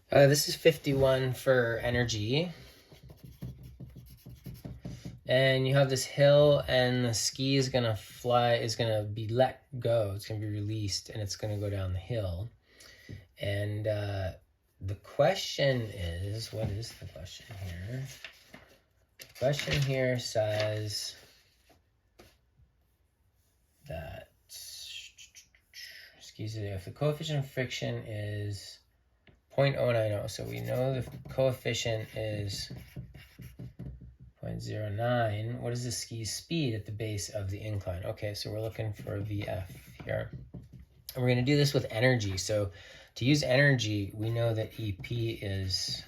This is 51 for energy. And you have this hill, and the ski is gonna fly, is gonna be let go. It's gonna be released, and it's gonna go down the hill. And the question is, what is the question here? The question here says that, excuse me, if the coefficient of friction is 0.090, so we know the coefficient is 0.09. What is the ski's speed at the base of the incline? Okay, so we're looking for VF here. And we're going to do this with energy. So to use energy, we know that EP is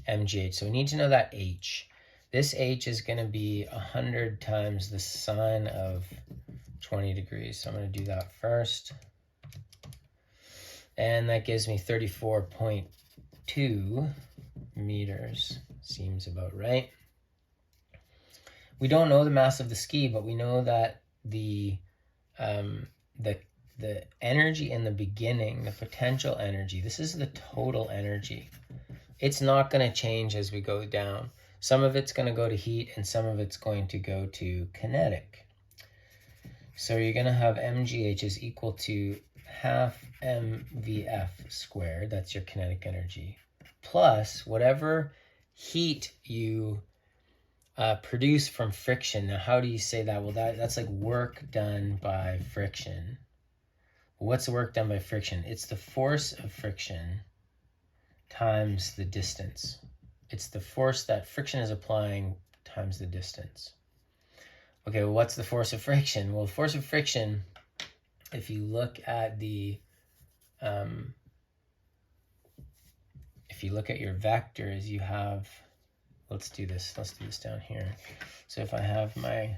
mgh. So we need to know that h. This h is going to be 100 times the sine of 20 degrees. So I'm going to do that first. And that gives me 34.2 meters. Seems about right. We don't know the mass of the ski, but we know that the energy in the beginning, the potential energy, this is the total energy. It's not going to change as we go down. Some of it's going to go to heat, and some of it's going to go to kinetic. So you're going to have mgh is equal to half mvf squared, that's your kinetic energy, plus whatever heat you produce from friction. Now, how do you say that? Well, that's like work done by friction. What's the work done by friction? It's the force of friction times the distance. It's the force that friction is applying times the distance. Okay, well, what's the force of friction? Well, the force of friction, if you look at the if you look at your vectors, you have, let's do this down here. So if I have my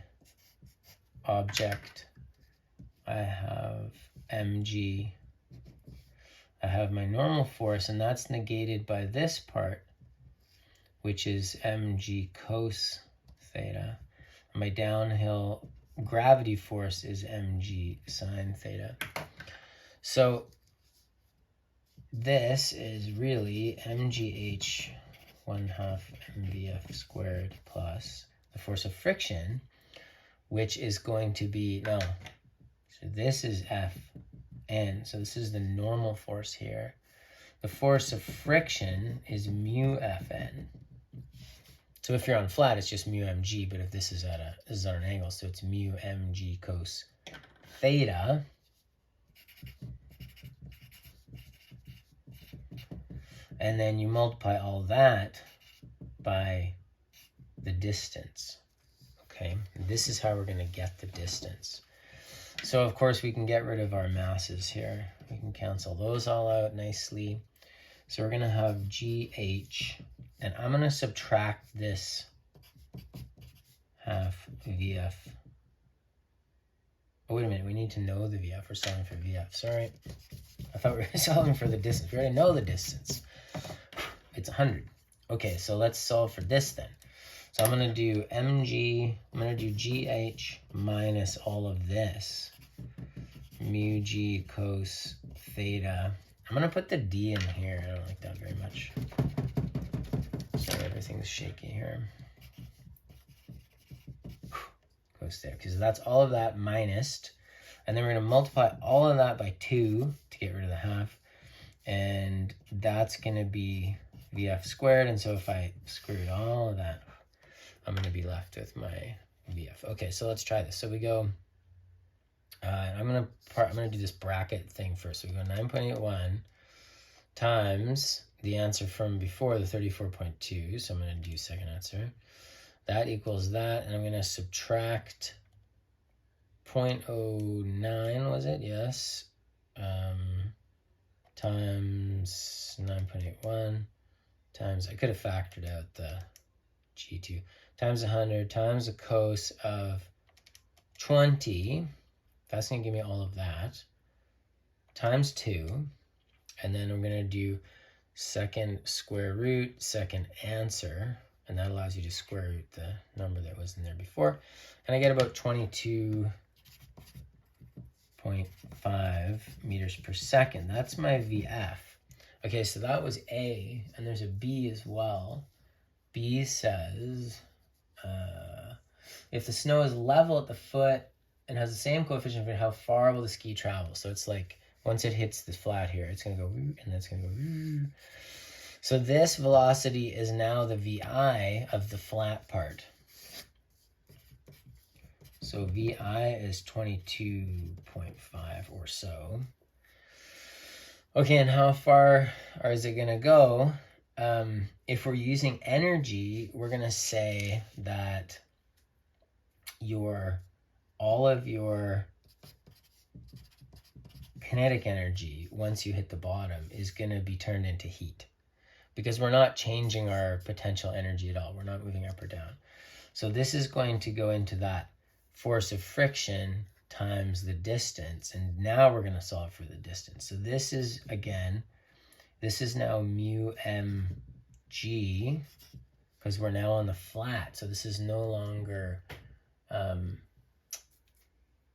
object, I have mg, I have my normal force, and that's negated by this part, which is mg cos theta. And my downhill gravity force is mg sine theta. So this is really mgh 1/2 mvf squared plus the force of friction, which is going to be, no, so this is Fn, so this is the normal force here. The force of friction is mu Fn. So if you're on flat, it's just mu mg, but if this is at an angle, so it's mu mg cos theta. And then you multiply all that by the distance. Okay, this is how we're going to get the distance. So of course we can get rid of our masses here. We can cancel those all out nicely. So we're going to have GH, and I'm going to subtract this half VF. Oh, wait a minute, we need to know the VF. We're solving for VF, sorry. I thought we were solving for the distance. We already know the distance. It's 100. Okay, so let's solve for this then. So I'm going to do mg, I'm going to do GH minus all of this, mu g cos theta. I'm going to put the D in here. I don't like that very much. Sorry, everything's shaky here. Cos theta, because that's all of that minus, and then we're going to multiply all of that by 2 to get rid of the half, and that's going to be VF squared. And so if I screw all of that, I'm going to be left with my VF. Okay, so let's try this. So we go, I'm going to do this bracket thing first. So we go 9.81 times the answer from before, the 34.2. So I'm going to do second answer. That equals that, and I'm going to subtract 0.09, was it? Yes. Times 9.81 times, I could have factored out the G2, times 100 times the cos of 20. That's going to give me all of that, times 2. And then we're going to do second square root, second answer. And that allows you to square root the number that was in there before. And I get about 22.5 meters per second. That's my VF. Okay, so that was A, and there's a B as well. B says, if the snow is level at the foot and has the same coefficient, how far will the ski travel? So it's like, once it hits the flat here, it's going to go, and then it's going to go. So this velocity is now the VI of the flat part. So VI is 22.5 or so. Okay, and how far is it going to go? If we're using energy, we're going to say that all of your kinetic energy, once you hit the bottom, is going to be turned into heat, because we're not changing our potential energy at all. We're not moving up or down. So this is going to go into that force of friction times the distance. And now we're going to solve for the distance. So this is, again, this is now mu mg, because we're now on the flat. So this is no longer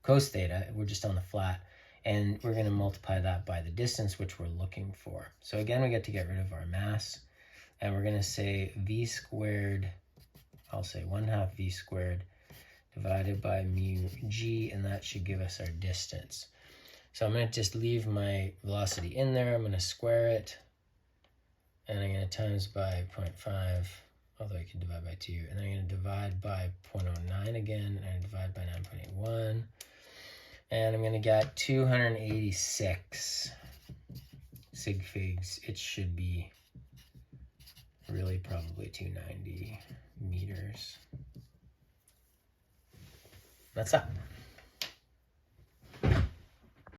cos theta. We're just on the flat. And we're going to multiply that by the distance, which we're looking for. So again, we get to get rid of our mass. And we're going to say v squared, I'll say 1/2 v squared divided by mu g, and that should give us our distance. So I'm going to just leave my velocity in there. I'm going to square it, and I'm going to times by 0.5, although I can divide by 2, and then I'm going to divide by 0.09 again, and I divide by 9.81, and I'm going to get 286 sig figs. It should be really probably 290 meters. That's that.